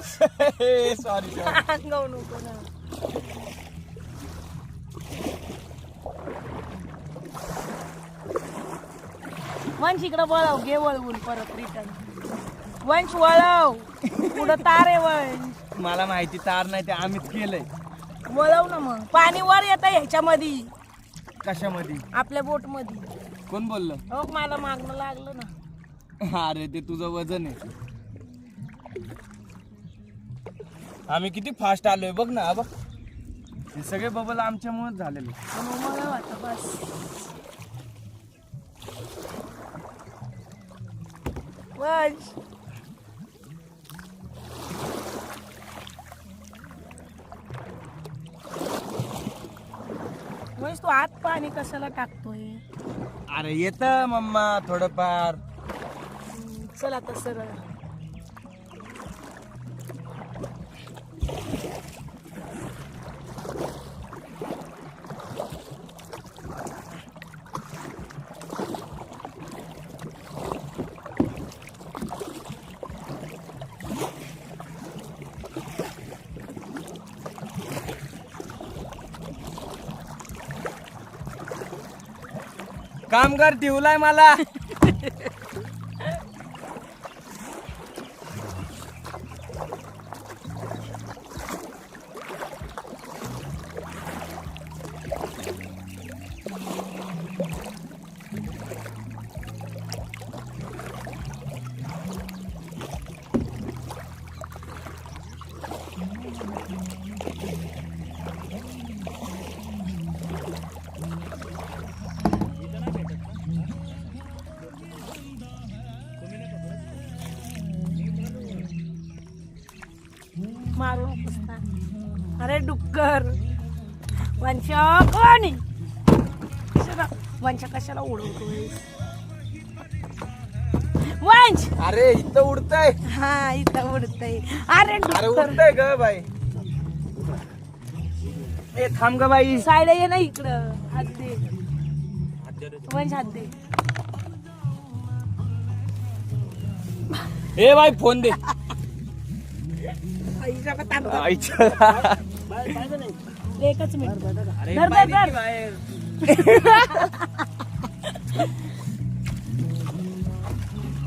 Sorry अंगावर नको ना. वंश इकडं वळव, घे वळवून परत रिटर्न. वंश वळव, पुढं तार आहे वंश. मला माहिती तार नाही ते आम्हीच केलंय. वळव ना मग. पाणी वर येत ह्याच्यामध्ये, कशामध्ये? आपल्या बोट मध्ये. कोण बोललं? हो मला मागणं लागलं ना. अरे ते तुझं वजन आहे. आम्ही किती फास्ट आलोय बघ ना. बघ हे सगळे बबल आमच्यामुळेच झालेले. मग मला वाटतं बस. वंश वंश तू आत पाणी कशाला टाकतोय? अरे येत मम्मा थोडंफार. चल आता सरळ. कामगार ठेवलाय मला. मारू नकोस ना. अरे डुक्कर वंश कोणी वंश कशाला उडवतोय? वंश अरे इथं उडतय. हा इथं उडतय. अरे अरे डुक्कर उडतय ग बाई. ए थांब ग बाई. साईड ये ना इकडं. हात दे वंश, हात दे. ए बाई फोन दे. आईच्या का तांबा. आईच्या. एकच मिनिट. अरे धर, धर, बाई धर. की बाहेर.